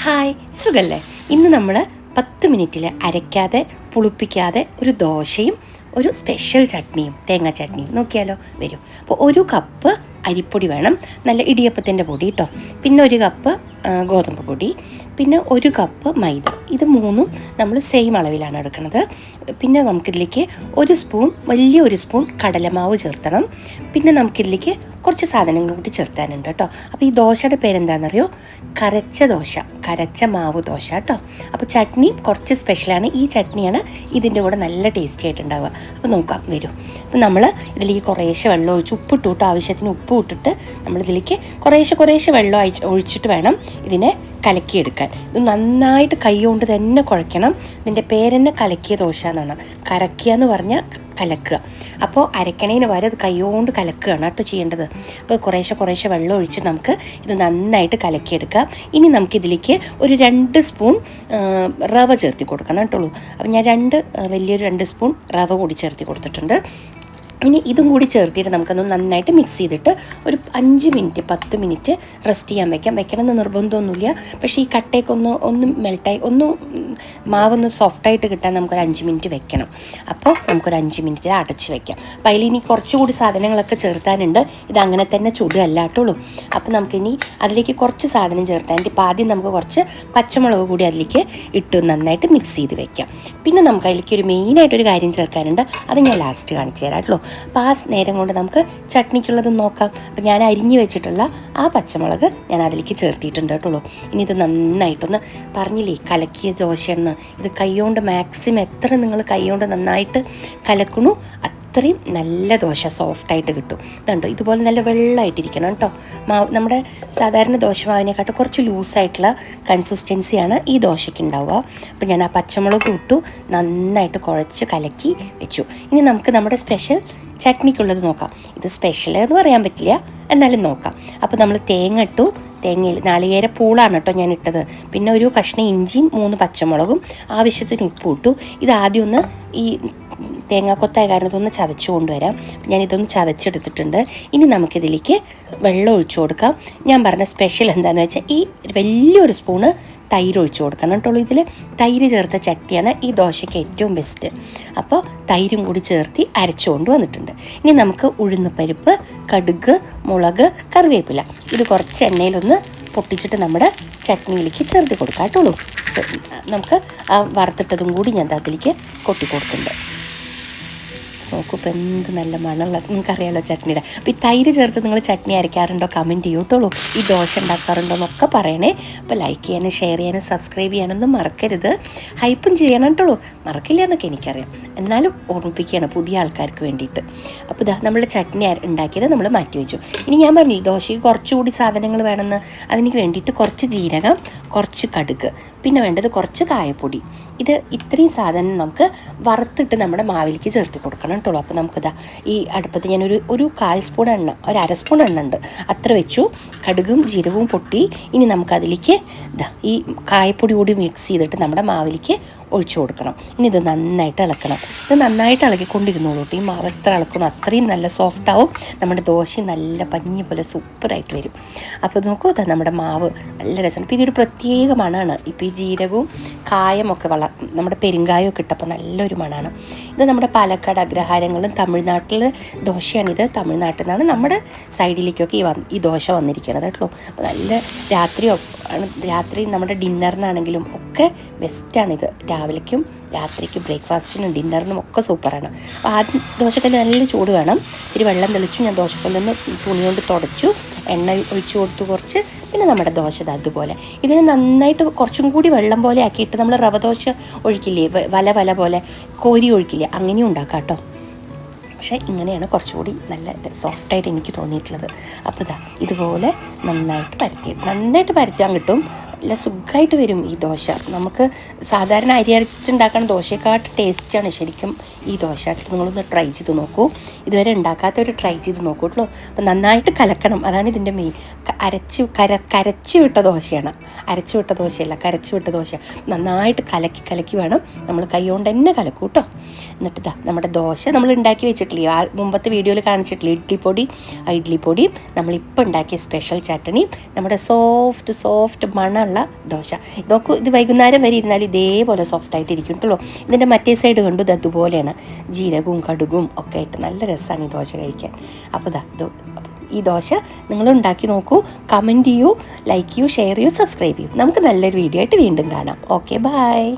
Hi, സുഖല്ലേ? ഇന്ന് നമ്മൾ 10 മിനിറ്റിൽ അരയ്ക്കാതെ പുളിപ്പിക്കാതെ ഒരു ദോശയും ഒരു സ്പെഷ്യൽ ചട്നിയും തേങ്ങാ ചട്നിയും നോക്കിയാലോ? വരും. അപ്പോൾ ഒരു കപ്പ് അരിപ്പൊടി വേണം, നല്ല ഇടിയപ്പത്തിൻ്റെ പൊടി കേട്ടോ. പിന്നെ ഒരു കപ്പ് ഗോതമ്പ് പൊടി, പിന്നെ ഒരു കപ്പ് മൈദ. ഇത് മൂന്നും നമ്മൾ സെയിം അളവിലാണ് എടുക്കുന്നത്. പിന്നെ നമുക്കിതിലേക്ക് ഒരു സ്പൂൺ കടലമാവ് ചേർത്തണം. പിന്നെ നമുക്കിതിലേക്ക് കുറച്ച് സാധനങ്ങൾ കൂടി ചേർത്താനുണ്ട് കേട്ടോ. അപ്പോൾ ഈ ദോശയുടെ പേരെന്താണെന്നറിയോ? കരച്ച മാവ് ദോശ കേട്ടോ. അപ്പോൾ ചട്നി കുറച്ച് സ്പെഷ്യലാണ്. ഈ ചട്നിയാണ് ഇതിൻ്റെ കൂടെ നല്ല ടേസ്റ്റി ആയിട്ടുണ്ടാവുക. അപ്പോൾ നോക്കാം, വരും. അപ്പോൾ നമ്മൾ ഇതിലേക്ക് കുറേശ്ശെ വെള്ളം ഒഴിച്ച് ഉപ്പിട്ടു കേട്ടോ. ആവശ്യത്തിന് ഉപ്പ് ഇട്ടിട്ട് നമ്മളിതിലേക്ക് കുറേശ്ശെ വെള്ളം ഒഴിച്ചിട്ട് വേണം ഇതിനെ കലക്കിയെടുക്കാൻ. ഇത് നന്നായിട്ട് കൈ കൊണ്ട് തന്നെ കുഴയ്ക്കണം. ഇതിൻ്റെ പേരെന്നെ കലക്കിയ ദോശ എന്നാണ്. കറക്കുക എന്ന് പറഞ്ഞാൽ കലക്കുക. അപ്പോൾ അരക്കണേന് വരെ അത് കൈകൊണ്ട് കലക്കുകയാണ് കേട്ടോ ചെയ്യേണ്ടത്. അപ്പോൾ കുറേശ്ശെ വെള്ളം ഒഴിച്ച് നമുക്ക് ഇത് നന്നായിട്ട് കലക്കിയെടുക്കാം. ഇനി നമുക്കിതിലേക്ക് ഒരു 2 സ്പൂൺ റവ ചേർത്തി കൊടുക്കണം കേട്ടുള്ളൂ. അപ്പോൾ ഞാൻ വലിയൊരു 2 സ്പൂൺ റവ കൂടി ചേർത്തി കൊടുത്തിട്ടുണ്ട്. ഇനി ഇതും കൂടി ചേർത്തിട്ട് നമുക്കൊന്ന് നന്നായിട്ട് മിക്സ് ചെയ്തിട്ട് ഒരു 10 മിനിറ്റ് റെസ്റ്റ് ചെയ്യാൻ വെക്കണമെന്ന് നിർബന്ധമൊന്നുമില്ല. പക്ഷേ ഈ കട്ടയൊക്കെ മെൽട്ടായി മാവൊന്ന് സോഫ്റ്റായിട്ട് കിട്ടാൻ നമുക്കൊരു 5 മിനിറ്റ് വെക്കണം. അപ്പോൾ നമുക്കൊരു 5 മിനിറ്റ് അടച്ച് വെക്കാം. അപ്പോൾ അതിലിനി കുറച്ചുകൂടി സാധനങ്ങളൊക്കെ ചേർത്താനുണ്ട്. ഇതങ്ങനെ തന്നെ ചുടുകല്ലാട്ടുള്ളൂ. അപ്പോൾ നമുക്കിനി അതിലേക്ക് കുറച്ച് സാധനം ചേർത്താനുണ്ട്. ഇപ്പോൾ ആദ്യം നമുക്ക് കുറച്ച് പച്ചമുളക് കൂടി അതിലേക്ക് ഇട്ട് നന്നായിട്ട് മിക്സ് ചെയ്ത് വെക്കാം. പിന്നെ നമുക്ക് അതിലേക്ക് ഒരു മെയിനായിട്ടൊരു കാര്യം ചേർക്കാനുണ്ട്. അത് ഞാൻ ലാസ്റ്റ് കാണിച്ചു തരാം കേട്ടോ. അപ്പോൾ ആ നേരം കൊണ്ട് നമുക്ക് ചട്നിക്കുള്ളത് നോക്കാം. അപ്പോൾ ഞാൻ അരിഞ്ഞു വെച്ചിട്ടുള്ള ആ പച്ചമുളക് ഞാൻ അതിലേക്ക് ചേർത്തിട്ടുണ്ട് കേട്ടുള്ളൂ. ഇനി ഇത് നന്നായിട്ടൊന്ന് പറഞ്ഞില്ലേ കലക്കിയ ദോശയെന്ന്. ഇത് കൈകൊണ്ട് മാക്സിമം എത്ര നിങ്ങൾ കൈകൊണ്ട് നന്നായിട്ട് കലക്കണു അത്രയും നല്ല ദോശ സോഫ്റ്റായിട്ട് കിട്ടും. ഇതുണ്ടോ, ഇതുപോലെ നല്ല വെള്ളമായിട്ടിരിക്കണം കേട്ടോ. നമ്മുടെ സാധാരണ ദോശമാവിനെക്കാട്ടും കുറച്ച് ലൂസായിട്ടുള്ള കൺസിസ്റ്റൻസിയാണ് ഈ ദോശയ്ക്ക് ഉണ്ടാവുക. അപ്പോൾ ഞാൻ ആ പച്ചമുളക് ഇട്ടു നന്നായിട്ട് കുഴച്ച് കലക്കി വെച്ചു. ഇനി നമുക്ക് നമ്മുടെ സ്പെഷ്യൽ ചട്നിക്കുള്ളത് നോക്കാം. ഇത് സ്പെഷ്യൽ എന്ന് പറയാൻ പറ്റില്ല, എന്നാലും നോക്കാം. അപ്പോൾ നമ്മൾ തേങ്ങ ഇട്ടു. തേങ്ങയിൽ നാളികേര പൂളാണ് കേട്ടോ ഞാൻ ഇട്ടത്. പിന്നെ ഒരു കഷ്ണം ഇഞ്ചിയും 3 പച്ചമുളകും ആവശ്യത്തിന് ഉപ്പും ഇട്ടു. ഇതാദ്യം ഒന്ന് ഈ തേങ്ങാക്കൊത്തായ കാരണം ഇതൊന്ന് ചതച്ച് കൊണ്ടുവരാം. ഞാനിതൊന്ന് ചതച്ചെടുത്തിട്ടുണ്ട്. ഇനി നമുക്കിതിലേക്ക് വെള്ളം ഒഴിച്ചു കൊടുക്കാം. ഞാൻ പറഞ്ഞ സ്പെഷ്യൽ എന്താണെന്ന് വെച്ചാൽ ഈ വലിയൊരു സ്പൂണ് തൈര് ഒഴിച്ചു കൊടുക്കണം കേട്ടുള്ളൂ. ഇതിൽ തൈര് ചേർത്ത ചട്ടിയാണ് ഈ ദോശയ്ക്ക് ഏറ്റവും ബെസ്റ്റ്. അപ്പോൾ തൈരും കൂടി ചേർത്തി അരച്ചുകൊണ്ട് വന്നിട്ടുണ്ട്. ഇനി നമുക്ക് ഉഴുന്നുപരിപ്പ്, കടുക്, മുളക്, കറിവേപ്പില ഇത് കുറച്ച് എണ്ണയിലൊന്ന് പൊട്ടിച്ചിട്ട് നമ്മുടെ ചട്നിയിലേക്ക് ചേർത്ത് കൊടുക്കാം കേട്ടുള്ളൂ. നമുക്ക് ആ വറുത്തിട്ടതും കൂടി ഞാൻ അതിലേക്ക് കൊട്ടി കൊടുക്കുന്നുണ്ട്. നോക്കൂ, ഇപ്പം എന്ത് നല്ല മണമുള്ള, നിങ്ങൾക്കറിയാമല്ലോ ചട്നിയുടെ. അപ്പോൾ ഈ തൈര് ചേർത്ത് നിങ്ങൾ ചട്നി അരയ്ക്കാറുണ്ടോ? കമൻറ്റ് ചെയ്യൂ കേട്ടോളൂ. ഈ ദോശ ഉണ്ടാക്കാറുണ്ടോ എന്നൊക്കെ പറയണേ. അപ്പോൾ ലൈക്ക് ചെയ്യാനും ഷെയർ ചെയ്യാനും സബ്സ്ക്രൈബ് ചെയ്യാനൊന്നും മറക്കരുത്. ഹൈപ്പും ചെയ്യണം കേട്ടോളൂ. മറക്കില്ല എന്നൊക്കെ എനിക്കറിയാം, എന്നാലും ഓർമ്മിപ്പിക്കുകയാണ് പുതിയ ആൾക്കാർക്ക് വേണ്ടിയിട്ട്. അപ്പോൾ ഇതാ നമ്മുടെ ചട്നി ഉണ്ടാക്കിയത് നമ്മൾ മാറ്റി വെച്ചു. ഇനി ഞാൻ പറഞ്ഞില്ല ദോശയ്ക്ക് കുറച്ചുകൂടി സാധനങ്ങൾ വേണമെന്ന്. അതിന് വേണ്ടിയിട്ട് കുറച്ച് ജീരകം, കുറച്ച് കടുക്, പിന്നെ വേണ്ടത് കുറച്ച് കായപ്പൊടി. ഇത് ഇത്രയും സാധനം നമുക്ക് വറുത്തിട്ട് നമ്മുടെ മാവിലേക്ക് ചേർത്ത് കൊടുക്കണം കേട്ടോ. അപ്പോൾ നമുക്കിതാ ഈ അടുപ്പത്ത് ഞാൻ ഒരു 1/4 സ്പൂൺ എണ്ണ, ഒരു 1/2 സ്പൂൺ എണ്ണ ഉണ്ട്, അത്ര വെച്ചു. കടുകും ജീരകവും പൊട്ടി. ഇനി നമുക്കതിലേക്ക് ഈ കായപ്പൊടി കൂടി മിക്സ് ചെയ്തിട്ട് നമ്മുടെ മാവിലേക്ക് ഒഴിച്ചു കൊടുക്കണം. ഇനി ഇത് നന്നായിട്ട് ഇളക്കണം. ഇത് നന്നായിട്ട് ഇളക്കിക്കൊണ്ടിരുന്നോളൂ കേട്ടോ. ഈ മാവ് എത്ര ഇളക്കണം അത്രയും നല്ല സോഫ്റ്റാവും. നമ്മുടെ ദോശ നല്ല പഞ്ഞി പോലെ സൂപ്പറായിട്ട് വരും. അപ്പോൾ നോക്കൂ, നമ്മുടെ മാവ് നല്ല രസമാണ്. ഇപ്പോൾ ഇതൊരു പ്രത്യേക മണമാണ്. ഇപ്പോൾ ഈ ജീരകവും കായമൊക്കെ നമ്മുടെ പെരുങ്കായമൊക്കെ ഇട്ടപ്പോൾ നല്ലൊരു മണമാണ്. ഇത് നമ്മുടെ പാലക്കാട് അഗ്രഹാരങ്ങളും തമിഴ്നാട്ടിലെ ദോശയാണിത്. തമിഴ്നാട്ടിൽ നിന്നാണ് നമ്മുടെ സൈഡിലേക്കൊക്കെ ഈ ദോശ വന്നിരിക്കുന്നത് കേട്ടോ. അപ്പോൾ നല്ല രാത്രി നമ്മുടെ ഡിന്നറിനാണെങ്കിലും ഒക്കെ ബെസ്റ്റാണിത്. രാവിലേക്കും രാത്രിക്കും ബ്രേക്ക്ഫാസ്റ്റിനും ഡിന്നറിനും ഒക്കെ സൂപ്പറാണ്. അപ്പോൾ ആദ്യം ദോശക്കല്ല് നല്ല ചൂട് വേണം. ഇത്തിരി വെള്ളം തെളിച്ചു. ഞാൻ ദോശക്കല്ലൊന്ന് തുണി കൊണ്ട് തുടച്ചു, എണ്ണ ഒഴിച്ചു കൊടുത്തു കുറച്ച്. പിന്നെ നമ്മുടെ ദോശ അതുപോലെ ഇതിന് നന്നായിട്ട് കുറച്ചും കൂടി വെള്ളം പോലെ ആക്കിയിട്ട് നമ്മൾ റവ ദോശ ഒഴിക്കില്ലേ, വല പോലെ കോരി ഒഴിക്കില്ലേ, അങ്ങനെയും ഉണ്ടാക്കാം കേട്ടോ. പക്ഷേ ഇങ്ങനെയാണ് കുറച്ചുകൂടി നല്ല സോഫ്റ്റായിട്ട് എനിക്ക് തോന്നിയിട്ടുള്ളത്. അപ്പോൾ ഇതുപോലെ നന്നായിട്ട് പരത്താൻ കിട്ടും. നല്ല സുഖമായിട്ട് വരും ഈ ദോശ. നമുക്ക് സാധാരണ അരി അരച്ചുണ്ടാക്കുന്ന ദോശയെക്കാട്ട് ടേസ്റ്റാണ് ശരിക്കും ഈ ദോശ നിങ്ങളൊന്ന് ട്രൈ ചെയ്ത് നോക്കൂ. ഇതുവരെ ഉണ്ടാക്കാത്തവർ ട്രൈ ചെയ്ത് നോക്കൂ കേട്ടോ. അപ്പം നന്നായിട്ട് കലക്കണം, അതാണ് ഇതിൻ്റെ മെയിൻ. കരച്ച് വിട്ട ദോശയാണ്, അരച്ച് വിട്ട ദോശയല്ല, കരച്ച് വിട്ട ദോശ. നന്നായിട്ട് കലക്കി കലക്കി വേണം നമ്മൾ കൈ കൊണ്ട് തന്നെ കലക്കൂ കേട്ടോ. എന്നിട്ട് ഇതാ നമ്മുടെ ദോശ നമ്മൾ ഉണ്ടാക്കി വെച്ചിട്ടില്ലേ, ആ മുമ്പത്തെ വീഡിയോയിൽ കാണിച്ചിട്ടില്ലേ, ഇഡ്ലിപ്പൊടിയും നമ്മളിപ്പോൾ ഉണ്ടാക്കിയ സ്പെഷ്യൽ ചട്ടണിയും നമ്മുടെ സോഫ്റ്റ് മണമുള്ള ദോശ. നോക്കൂ, ഇത് വൈകുന്നേരം വരെ ഇരുന്നാൽ ഇതേപോലെ സോഫ്റ്റായിട്ട് ഇരിക്കും കേട്ടോ. ഇതിൻ്റെ മറ്റേ സൈഡ് കണ്ടു, ഇത് അതുപോലെയാണ്, ജീരകവും കടുകും ഒക്കെ ആയിട്ട് നല്ല രസമാണ് ഈ ദോശ കഴിക്കാൻ. അപ്പോൾ ഈ ദോശ നിങ്ങൾ ഉണ്ടാക്കി നോക്കൂ, കമൻറ്റ് ചെയ്യൂ, ലൈക്ക് ചെയ്യൂ, ഷെയർ ചെയ്യൂ, സബ്സ്ക്രൈബ് ചെയ്യൂ. നമുക്ക് നല്ലൊരു വീഡിയോ ആയിട്ട് വീണ്ടും കാണാം. Okay, by.